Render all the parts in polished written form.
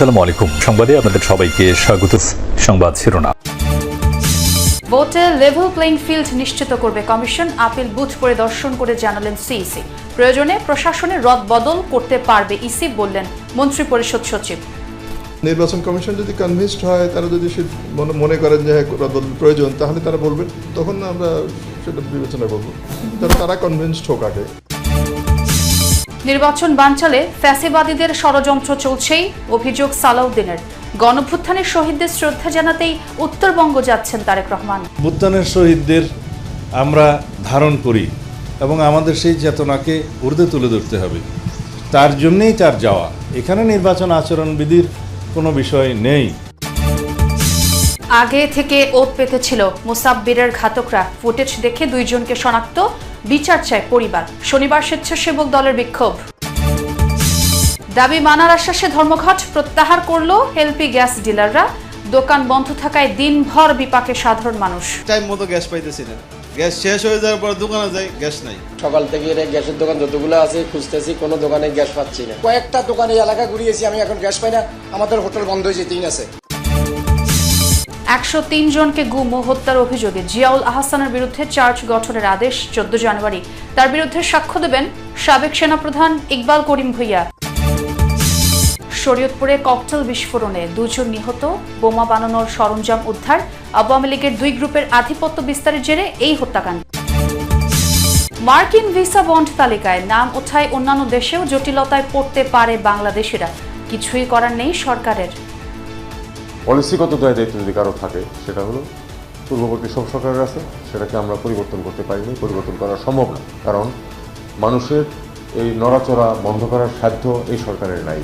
আসসালামু আলাইকুম। সংবাদে আপনাদের সবাইকে স্বাগত। সংবাদ শিরোনাম। ভোটে লেভেল প্লেইং ফিল্ড নিশ্চিত করবে কমিশন, আপিল বুথ পরিদর্শন করে জানালেন সিইসি। প্রয়োজনে প্রশাসনের রদবদল করতে পারবে ইসি বললেন মন্ত্রী পরিষদ সচিব। নির্বাচন কমিশন যদি কনভিন্সড হয়, তারা যদি মনে করেন যে রদবদল প্রয়োজন, তাহলে তারা বলবেন, তখন আমরা সেটা বিবেচনা করব। তারা কনভিন্সড হোক আগে। নির্বাচন বানচালে ফ্যাসিবাদীদের ষড়যন্ত্র চলছেই, অভিযোগ সালাউদ্দিনের। গণঅভ্যুত্থানের শহীদদের শ্রদ্ধা জানাতেই উত্তরবঙ্গ যাচ্ছেন তারেক রহমান। অভ্যুত্থানের শহীদদের আমরা ধারণ করি এবং আমাদের সেই চেতনাকে ঊর্ধ্বে তুলে ধরতে হবে, তার জন্যেই তার যাওয়া। এখানে নির্বাচন আচরণবিধির কোনো বিষয় নেই। আগে থেকে ওত পেতেছিল মুসাব্বিরের ঘাতকরা, ফুটেজ দেখে দুইজনকে শনাক্ত, বিচার চায় পরিবার। শনিবার স্বেচ্ছাসেবক দলের বিক্ষোভ। দাবি মানার আশ্বাসে ধর্মঘট প্রত্যাহার করল এলপি গ্যাস ডিলাররা। দোকান বন্ধ থাকায় দিনভর বিপাকে সাধারণ মানুষ। টাইম মতো গ্যাস পাইতেছি না, গ্যাস শেষ হয়ে যাওয়ার পর দোকানে যাই, গ্যাস নাই। সকাল থেকে গ্যাসের দোকান যতগুলো আছে খুঁজতেছি, কোনো দোকানে গ্যাস পাচ্ছি না। কয়েকটা দোকানে এলাকা ঘুরিয়েছি আমি, এখন গ্যাস পাই না। আমাদের হোটেল বন্ধ হয়েছে, 3 আছে। 103 জনকে গুম ও হত্যার অভিযোগে জিয়াউল আহসানের বিরুদ্ধে চার্জ গঠনের আদেশ। 14 জানুয়ারি তার বিরুদ্ধে সাক্ষ্য দেবেন সাবেক সেনাপ্রধান ইকবাল করিম ভূঁইয়া। শরীয়তপুরে ককটেল বিস্ফোরণে 2 জন নিহত, বোমা বানানোর সরঞ্জাম উদ্ধার। আওয়ামী লীগের 2 গ্রুপের আধিপত্য বিস্তারের জেরে এই হত্যাকাণ্ড। মার্কিন ভিসা বন্ড তালিকায় নাম ওঠায় অন্যান্য দেশেও জটিলতায় পড়তে পারে বাংলাদেশিরা। কিছুই করার নেই সরকারের। পলিসিগত দায়িত্ব যদি কারো থাকে, সেটা হলো পূর্ববর্তী সব সরকারের আছে, সেটাকে আমরা পরিবর্তন করতে পারিনি, পরিবর্তন করা সম্ভব না। কারণ মানুষের এই নড়াচড়া বন্ধ করার সাধ্য এই সরকারের নাই।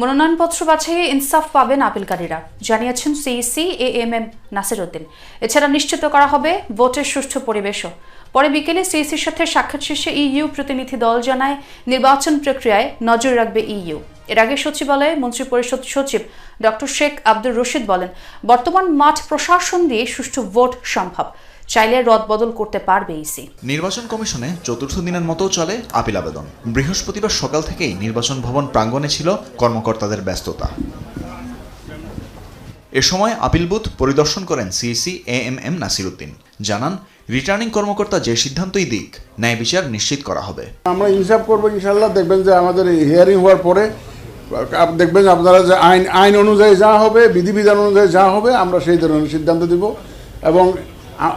মনোনয়নপত্র বাছাইয়ে ইনসাফ পাবেন আপিলকারীরা, জানিয়েছেন সিইসি এএমএম নাসির উদ্দিন। এছাড়া নিশ্চিত করা হবে ভোটের সুষ্ঠু পরিবেশও। পরে বিকেলে সিইসির সাথে সাক্ষাৎ শেষে ইইউ প্রতিনিধি দল জানায়, নির্বাচন প্রক্রিয়ায় নজর রাখবে ইইউ। এর আগে সচিবালয়ে মন্ত্রী পরিষদ সচিব ডক্টর শেখ আব্দুর রশিদ বলেন, বর্তমান মাঠ প্রশাসন দিয়ে সুষ্ঠু ভোট সম্ভব, চাইলে রদবদল করতে পারবে ইসি। নির্বাচন কমিশনে চতুর্থ দিনের মতো চলে আপিল আবেদন। বৃহস্পতিবার সকাল থেকেই নির্বাচন ভবন প্রাঙ্গণে ছিল কর্মকর্তাদের ব্যস্ততা। এ সময় আপিল বুথ পরিদর্শন করেন সিইসি এএমএম নাসির উদ্দিন। জানান, রিটার্নিং কর্মকর্তা যে সিদ্ধান্তই দিক, ন্যায় বিচার নিশ্চিত করা হবে। আমরা ইনসাফ করবো ইনশাল্লাহ। দেখবেন যে আমাদের হিয়ারিং হওয়ার পরে দেখবেন আপনারা যে আইন অনুযায়ী যা হবে, বিধিবিধান অনুযায়ী যা হবে, আমরা সেই ধরনের সিদ্ধান্ত দিব। এবং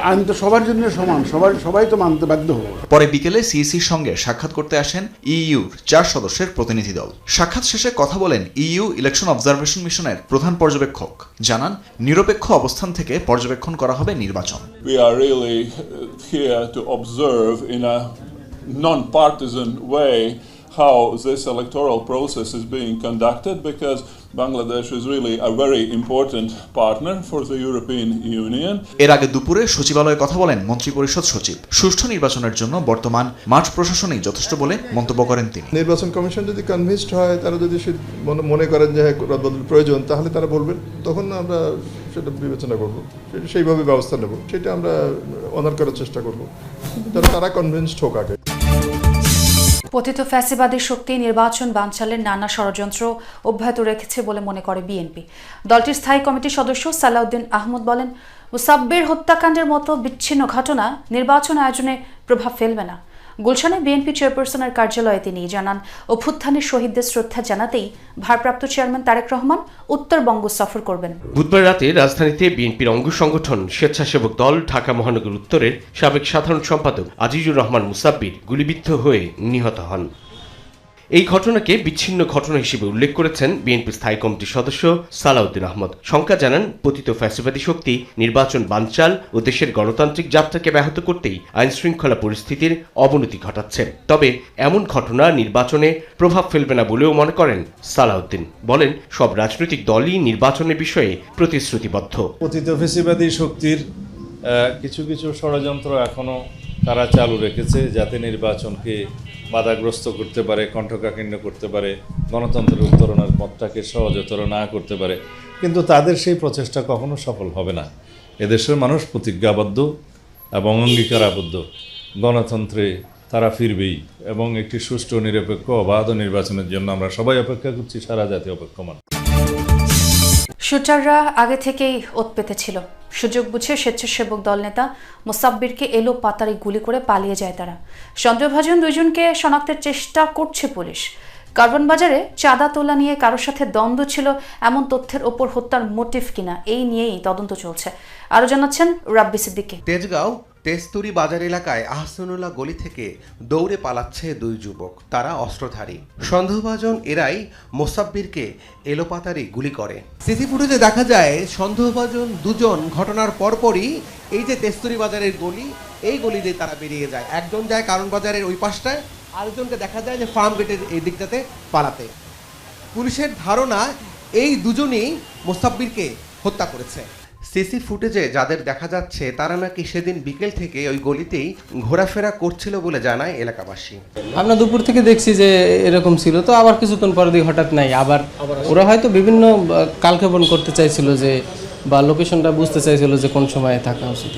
আইন তো সবার জন্য সমান, সবাই তো মানতে বাধ্য হবে। পরে বিকেলে সিইসির সঙ্গে সাক্ষাৎ করতে আসেন ইইউর 4 সদস্যের প্রতিনিধি দল। সাক্ষাৎ শেষে কথা বলেন ইইউ ইলেকশন অবজারভেশন মিশনের প্রধান পর্যবেক্ষক। জানান, নিরপেক্ষ অবস্থান থেকে পর্যবেক্ষণ করা হবে নির্বাচন। We are really here to observe in a non-partisan way how this electoral process is being conducted, because Bangladesh is really a very important partner for the European Union. এর আগে দুপুরে সচিবালয়ে কথা বলেন মন্ত্রী পরিষদ সচিব। সুষ্ঠু নির্বাচনের জন্য বর্তমান মাঠ প্রশাসনই যথেষ্ট বলে মন্তব্য করেন তিনি। নির্বাচন কমিশন যদি কনভিন্সড হয়, তারা যদি মনে করেন যে রদবদল প্রয়োজন, তাহলে তারা বলবেন, তখন আমরা সেটা বিবেচনা করব, সেইভাবে ব্যবস্থা নেব। সেটা আমরা অনার করার চেষ্টা করব। তারা কনভিন্সড হোক আগে। পতিত ফ্যাসিবাদী শক্তি নির্বাচন বানচালের নানা ষড়যন্ত্র অব্যাহত রেখেছে বলে মনে করে বিএনপি। দলটির স্থায়ী কমিটির সদস্য সালাউদ্দিন আহমদ বলেন, মুসাব্বির হত্যাকাণ্ডের মতো বিচ্ছিন্ন ঘটনা নির্বাচন আয়োজনে প্রভাব ফেলবে না। গুলশানে বিএনপি চেয়ারপারসনের কার্যালয়ে তিনি জানান, অভ্যুত্থানের শহীদদের শ্রদ্ধা জানাতেই ভারপ্রাপ্ত চেয়ারম্যান তারেক রহমান উত্তরবঙ্গ সফর করবেন। বুধবার রাতে রাজধানীতে বিএনপির অঙ্গ সংগঠন স্বেচ্ছাসেবক দল ঢাকা মহানগর উত্তরের সাবেক সাধারণ সম্পাদক আজিজুর রহমান মুসাব্বির গুলিবিদ্ধ হয়ে নিহত হন। এই ঘটনাকে বিচ্ছিন্ন ঘটনা হিসেবে উল্লেখ করেছেন বিএনপি স্থায়ী কমিটির সদস্য সালাউদ্দিন আহমদ। শঙ্কা জানান, পতিত ফ্যাসিবাদী শক্তি নির্বাচন বানচাল ও দেশের গণতান্ত্রিক যাত্রাকে ব্যাহত করতেই আইন শৃঙ্খলা পরিস্থিতির অবনতি ঘটাচ্ছে। তবে এমন ঘটনা নির্বাচনে প্রভাব ফেলবে না বলেও মনে করেন সালাউদ্দিন। বলেন, সব রাজনৈতিক দলই নির্বাচনের বিষয়ে প্রতিশ্রুতিবদ্ধ। পতিত ফ্যাসিবাদী শক্তির কিছু ষড়যন্ত্র এখনো তারা চালু রেখেছে, যাতে নির্বাচনকে বাধাগ্রস্ত করতে পারে, কণ্ঠকাঠিন্য করতে পারে, গণতন্ত্রের উত্তরণের পথটাকে সহজতর না করতে পারে। কিন্তু তাদের সেই প্রচেষ্টা কখনো সফল হবে না। এদেশের মানুষ প্রতিজ্ঞাবদ্ধ এবং অঙ্গীকারাবদ্ধ গণতন্ত্রে তারা ফিরবেই এবং একটি সুষ্ঠু নিরপেক্ষ অবাধ নির্বাচনের জন্য আমরা সবাই অপেক্ষা করছি, সারা জাতি অপেক্ষমান। শুটাররা আগে থেকেই ওত পেতেছিল। সুযোগ বুঝে স্বেচ্ছাসেবক দল নেতা মোসাব্বিরকে এলো পাতারে গুলি করে পালিয়ে যায় তারা। সন্দেহভাজন দুইজনকে শনাক্তের চেষ্টা করছে পুলিশ। কার্বন বাজারে চাঁদা তোলা নিয়ে কারোর সাথে দ্বন্দ্ব ছিল এমন তথ্যের ওপর হত্যার মোটিভ কিনা এই নিয়েই তদন্ত চলছে। আরো জানাচ্ছেন রাব্বি সিদ্দিকী। তেজগাঁও তেস্তুরি বাজার এলাকায় আহসানুল্লাহ গলি থেকে দৌড়ে পালাচ্ছে দুই যুবক, তারা অস্ত্রধারী। সন্দেহভাজন এরাই মোসাব্বিরকে এলোপাতারি গুলি করে। সিসি ফুটেজে দেখা যায় সন্দেহভাজন দুজন ঘটনার পরপরই এই যে তেস্তুরি বাজারের গলি, এই গলি দিয়ে তারা বেরিয়ে যায়। একজন যায় কারণ বাজারের ওই পাশটায়, আরেকজনকে দেখা যায় যে ফার্ম গেটের এই দিকটাতে পালাতে। পুলিশের ধারণা এই দুজনই মোসাব্বিরকে হত্যা করেছে। সিসি ফুটেজে যাদের দেখা যাচ্ছে তারা নাকি সেদিন বিকেল থেকে ওই গলিতেই ঘোরাফেরা করছিল বলে জানায় এলাকাবাসী। আমরা দুপুর থেকে দেখছি যে এরকম ছিল, তো আবার কিছুক্ষণ পরে দিকে হঠাৎ নাই। আবার ওরা হয়তো বিভিন্ন কালক্ষেপণ করতে চাইছিল যে, বা লোকেশনটা বুঝতে চাইছিল যে কোন সময়ে থাকা উচিত।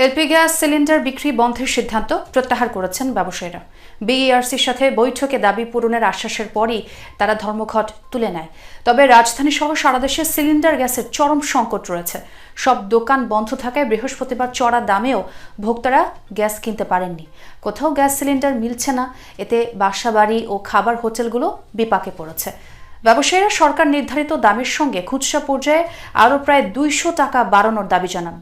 এলপি গ্যাস সিলিন্ডার বিক্রি বন্ধের সিদ্ধান্ত প্রত্যাহার করেছেন ব্যবসায়ীরা। বিইআরসির সাথে বৈঠকে দাবি পূরণের আশ্বাসের পরই তারা ধর্মঘট তুলে নেয়। তবে রাজধানী সহ সারা দেশে সিলিন্ডার গ্যাসের চরম সংকট রয়েছে। সব দোকান বন্ধ থাকায় বৃহস্পতিবার চড়া দামেও ভোক্তারা গ্যাস কিনতে পারেননি। কোথাও গ্যাস সিলিন্ডার মিলছে না, এতে বাসাবাড়ি ও খাবার হোটেলগুলো বিপাকে পড়েছে। ব্যবসায়ীরা সরকার নির্ধারিত দামের সঙ্গে খুচরা পর্যায়ে আরও প্রায় 200 টাকা বাড়ানোর দাবি জানান।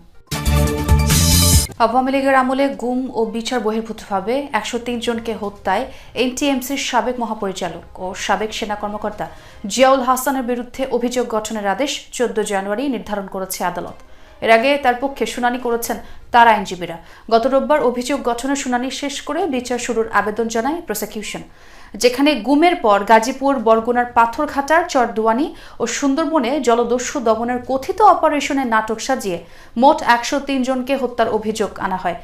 আওয়ামী লীগের আমলে গুম ও বিচার বহির্ভূতভাবে 103 জনকে হত্যায় এনটিএমসির সাবেক মহাপরিচালক ও সাবেক সেনা কর্মকর্তা জিয়াউল হাসানের বিরুদ্ধে অভিযোগ গঠনের আদেশ 14 জানুয়ারি নির্ধারণ করেছে আদালত। এর আগে তার পক্ষে শুনানি করেছেন তার আইনজীবীরা। গত রোববার অভিযোগ গঠনের শুনানি শেষ করে বিচার শুরুর আবেদন জানায় প্রসিকিউশন, যেখানে গুমের পর গাজীপুর, বরগুনার পাথরঘাটার চরদুয়ানি ও সুন্দরবনে জলদস্যু দমনের কথিত অপারেশনের নাটক সাজিয়ে মোট 103 জনকে হত্যার অভিযোগ আনা হয়।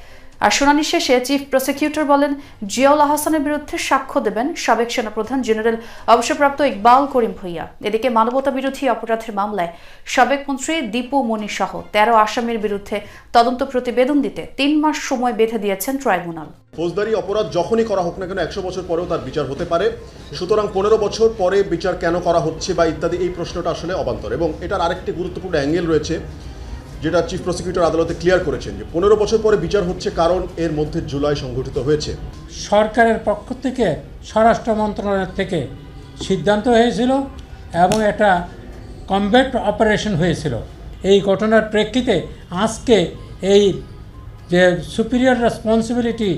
আর শুনানি শেষে চিফ প্রসিকিউটর বলেন, জিয়াউল আহসানের বিরুদ্ধে সাক্ষ্য দেবেন সাবেক সেনাপ্রধান জেনারেল অবসরপ্রাপ্ত ইকবাল করিম ভূঁইয়া। এদিকে মানবতা বিরোধী অপরাধের মামলায় সাবেক মন্ত্রী দীপু মনি সহ 13 আসামির বিরুদ্ধে তদন্ত প্রতিবেদন দিতে 3 মাস সময় বেঁধে দিয়েছেন ট্রাইব্যুনাল। ফৌজদারি অপরাধ যখনই করা হোক না কেন 100 বছর পরেও তার বিচার হতে পারে, সুতরাং 15 বছর পরে বিচার কেন করা হচ্ছে বা ইত্যাদি, এই প্রশ্নটা আসলে অবান্তর। এবং এটার আরেকটি গুরুত্বপূর্ণ অ্যাঙ্গেল রয়েছে যেটা চিফ প্রসিকিউটর আদালতে ক্লিয়ার করেছেন, যে 15 বছর পরে বিচার হচ্ছে কারণ এর মধ্যে জুলাই সংঘটিত হয়েছে। সরকারের পক্ষ থেকে, স্বরাষ্ট্র মন্ত্রণালয় থেকে সিদ্ধান্ত হয়েছিল এবং এটা কমব্যাট অপারেশন হয়েছিল। এই ঘটনার প্রেক্ষিতে আজকে এই যে superior responsibility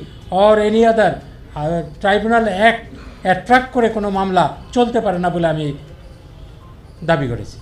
or any other tribunal act attract করে কোনো মামলা চলতে পারে না বলে আমি দাবি করেছি।